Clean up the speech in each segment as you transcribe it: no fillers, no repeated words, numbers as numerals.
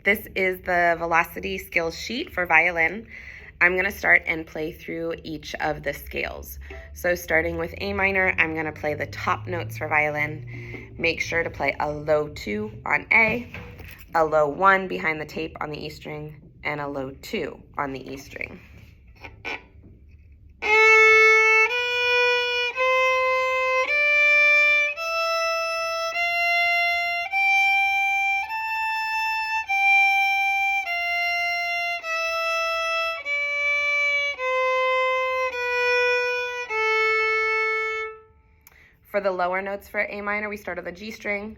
This is the velocity skills sheet for violin. I'm going to start and play through each of the scales. So starting with A minor, I'm going to play the top notes for violin. Make sure to play a low 2 on A, a low 1 behind the tape on the E string, and a low 2 on the E string. For the lower notes for A minor, we start on the G string.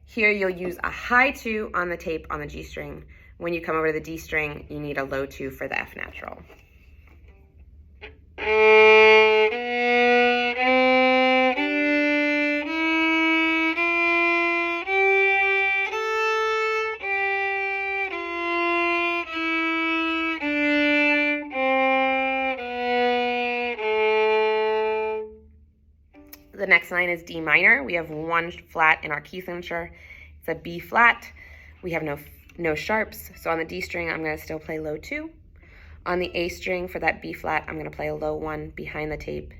Here you'll use a high 2 on the tape on the G string. When you come over to the D string, you need a low 2 for the F natural. The next line is D minor. We have one flat in our key signature. It's a B flat. We have no sharps. So on the D string, I'm going to still play low 2. On the A string for that B flat, I'm going to play a low 1 behind the tape,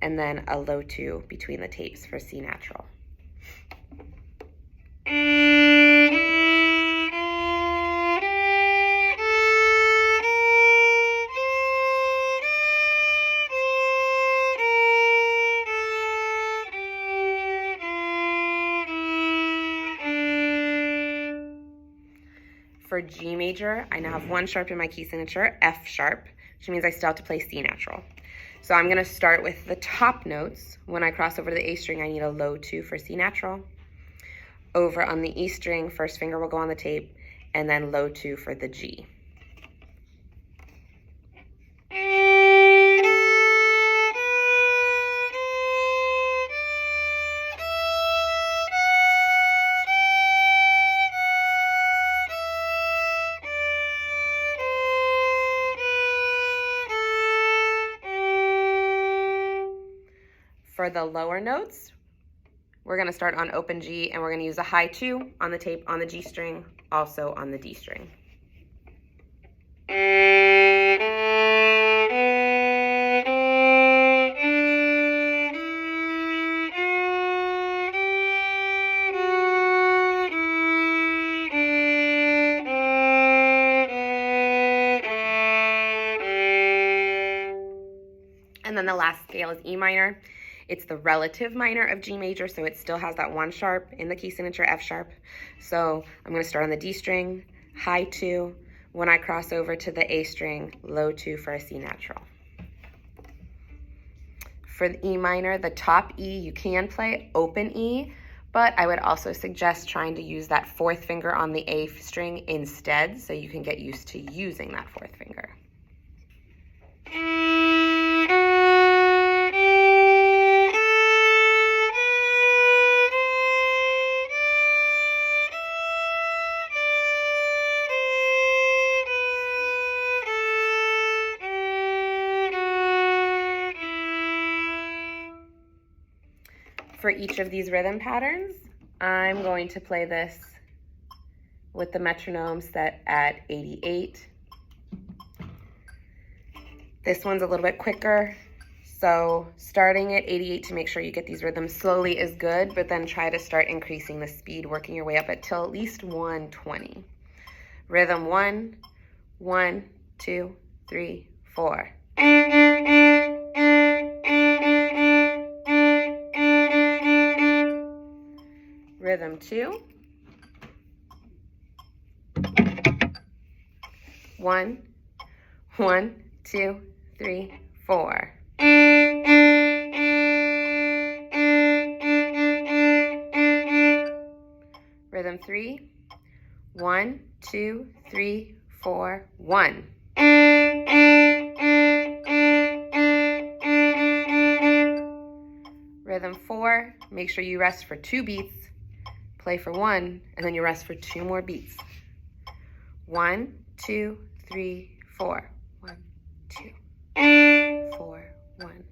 and then a low 2 between the tapes for C natural. For G major, I now have one sharp in my key signature, F sharp, which means I still have to play C natural. So I'm going to start with the top notes. When I cross over to the A string, I need a low 2 for C natural. Over on the E string, first finger will go on the tape, and then low 2 for the G. For the lower notes, we're going to start on open G, and we're going to use a high 2 on the tape on the G string, also on the D string. And then the last scale is E minor. It's the relative minor of G major, so it still has that one sharp in the key signature, F sharp. So I'm going to start on the D string, high 2. When I cross over to the A string, low 2 for a C natural. For the E minor, the top E, you can play open E, but I would also suggest trying to use that fourth finger on the A string instead, so you can get used to using that fourth finger. For each of these rhythm patterns, I'm going to play this with the metronome set at 88. This one's a little bit quicker, so starting at 88 to make sure you get these rhythms slowly is good, but then try to start increasing the speed, working your way up until at least 120. Rhythm 1, 1, 2, 3, 4. Rhythm 2. 1, 1, 2, 3, 4. Rhythm 3. 1, 2, 3, 4, 1. Rhythm 4. Make sure you rest for 2 beats. Play for 1, and then you rest for 2 more beats. 1, 2, 3, 4. 1, 2, 4, 1.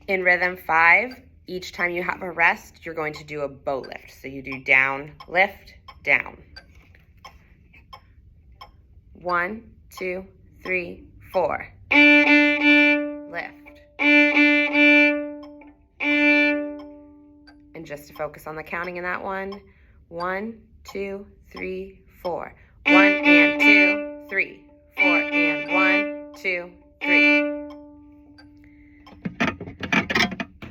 In rhythm 5, Each time you have a rest, you're going to do a bow lift. So you do down, lift, down. 1, 2, 3, 4. Lift. And just to focus on the counting in that one, 1, 2, 3, 4. 1 and 2, 3, 4 and 1, 2, 3.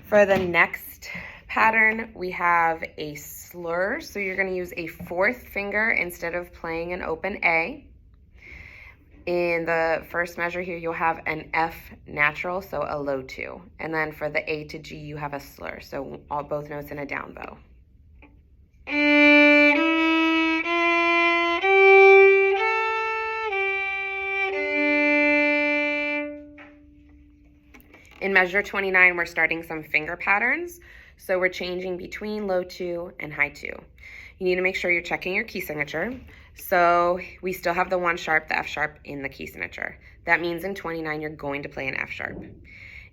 For the next pattern, we have a slur. So you're going to use a fourth finger instead of playing an open A. In the first measure here, you'll have an F natural, so a low 2. And then for the A to G, you have a slur, so both notes in a down bow. In measure 29, we're starting some finger patterns. So we're changing between low 2 and high 2. You need to make sure you're checking your key signature. So we still have the 1 sharp, the F sharp in the key signature. That means in 29, you're going to play an F sharp.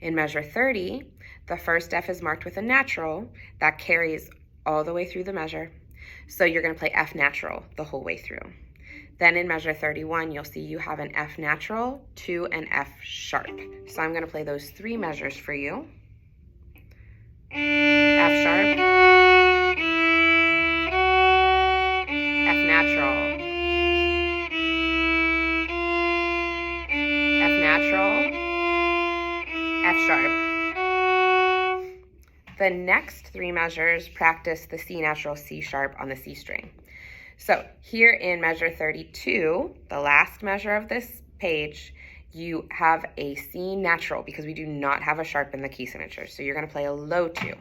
In measure 30, the first F is marked with a natural that carries all the way through the measure. So you're going to play F natural the whole way through. Then in measure 31, you'll see you have an F natural to an F sharp. So I'm going to play those 3 measures for you. F sharp, F natural, F natural, F sharp. The next 3 measures practice the C natural, C sharp on the C string. So here in measure 32, the last measure of this page, you have a C natural because we do not have a sharp in the key signature. So you're going to play a low 2.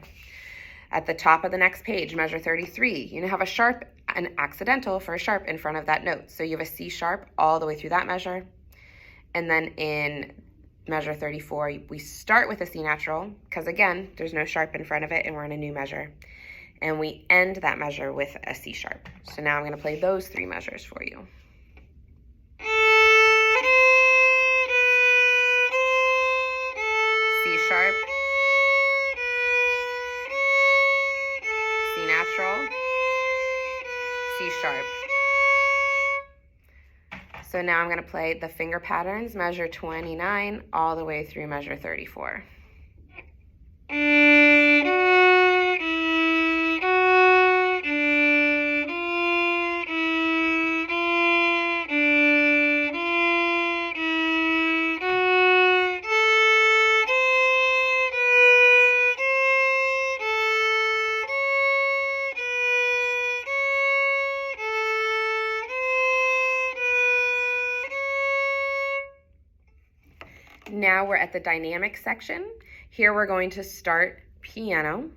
At the top of the next page, measure 33, you have a sharp, an accidental for a sharp in front of that note. So you have a C sharp all the way through that measure. And then in measure 34, we start with a C natural because again, there's no sharp in front of it and we're in a new measure. And we end that measure with a C sharp. So now I'm going to play those 3 measures for you. C sharp, C natural, C sharp. So now I'm going to play the finger patterns, measure 29 all the way through measure 34. Now we're at the dynamic section. Here we're going to start piano.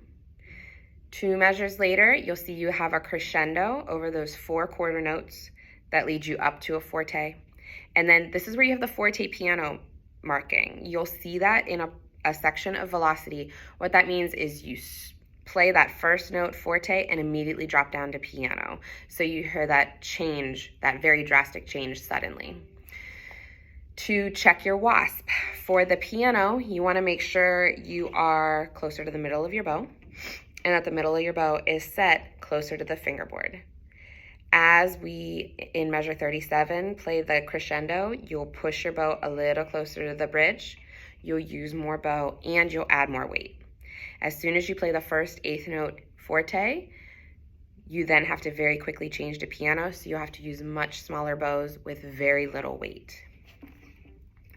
2 measures later, you'll see you have a crescendo over those 4 quarter notes that lead you up to a forte. And then this is where you have the forte piano marking. You'll see that in a section of velocity. What that means is you play that first note forte and immediately drop down to piano. So you hear that change, that very drastic change suddenly. To check your wasp, for the piano, you want to make sure you are closer to the middle of your bow and that the middle of your bow is set closer to the fingerboard. As we, in measure 37, play the crescendo, you'll push your bow a little closer to the bridge, you'll use more bow, and you'll add more weight. As soon as you play the first 8th note forte, you then have to very quickly change to piano, so you'll have to use much smaller bows with very little weight.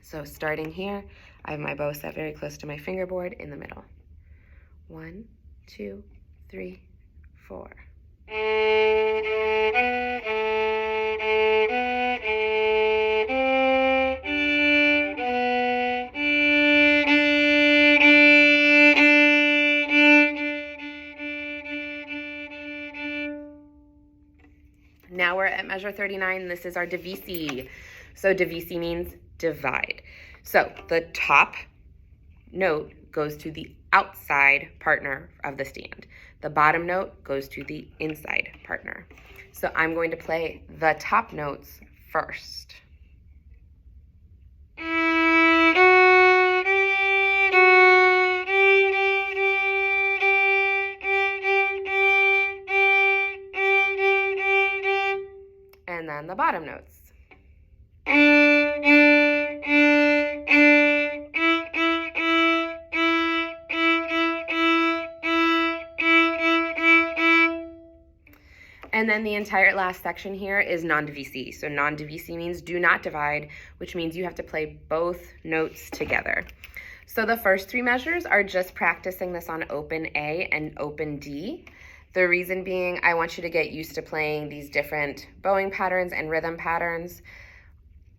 So starting here, I have my bow set very close to my fingerboard in the middle. 1, 2, 3, 4. Now we're at measure 39. This is our divisi. So divisi means divide. So the top note goes to the outside partner of the stand. The bottom note goes to the inside partner. So I'm going to play the top notes first. then the bottom notes. And then the entire last section here is non-divisi. So non-divisi means do not divide, which means you have to play both notes together. So the first three measures are just practicing this on open A and open D. The reason being, I want you to get used to playing these different bowing patterns and rhythm patterns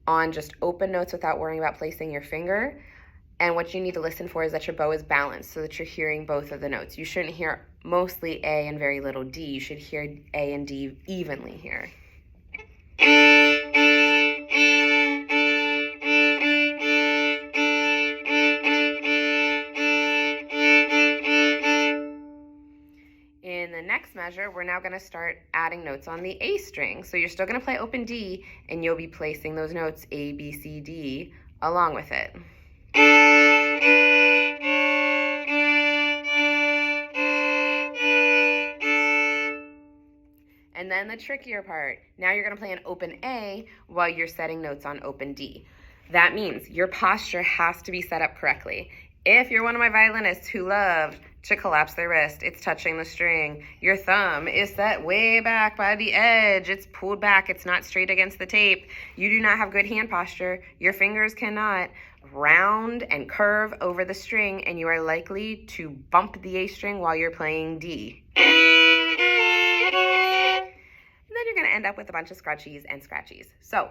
on just open notes without worrying about placing your finger. And what you need to listen for is that your bow is balanced so that you're hearing both of the notes. You shouldn't hear mostly A and very little D. You should hear A and D evenly here. In the next measure, we're now going to start adding notes on the A string. So you're still going to play open D, and you'll be placing those notes A, B, C, D along with it. And then the trickier part, now you're going to play an open A while you're setting notes on open D. That means your posture has to be set up correctly. If you're one of my violinists who love to collapse their wrist, it's touching the string, your thumb is set way back by the edge, it's pulled back, it's not straight against the tape, you do not have good hand posture, your fingers cannot round and curve over the string, and you are likely to bump the A string while you're playing D. And then you're going to end up with a bunch of scrunchies and scratchies. So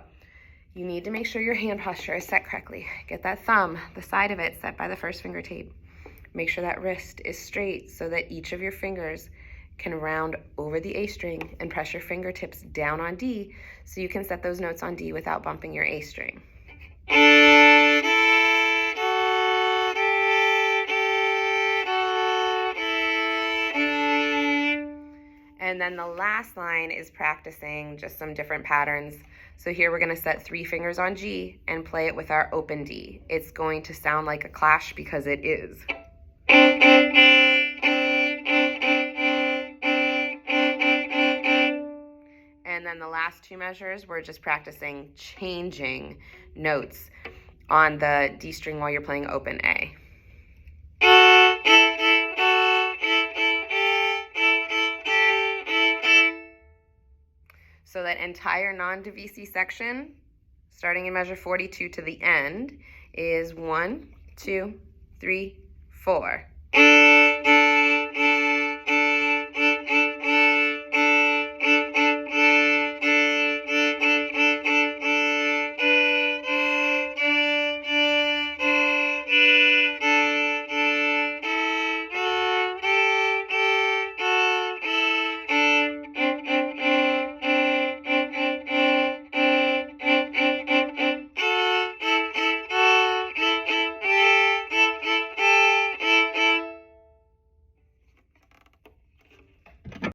you need to make sure your hand posture is set correctly. Get that thumb, the side of it, set by the first finger tape. Make sure that wrist is straight so that each of your fingers can round over the A string, and press your fingertips down on D so you can set those notes on D without bumping your A string. And then the last line is practicing just some different patterns. So here we're going to set 3 fingers on G and play it with our open D. It's going to sound like a clash because it is. And then the last 2 measures, we're just practicing changing notes on the D string while you're playing open A. So that entire non-divisi section, starting in measure 42 to the end, is 1, 2, 3, 4.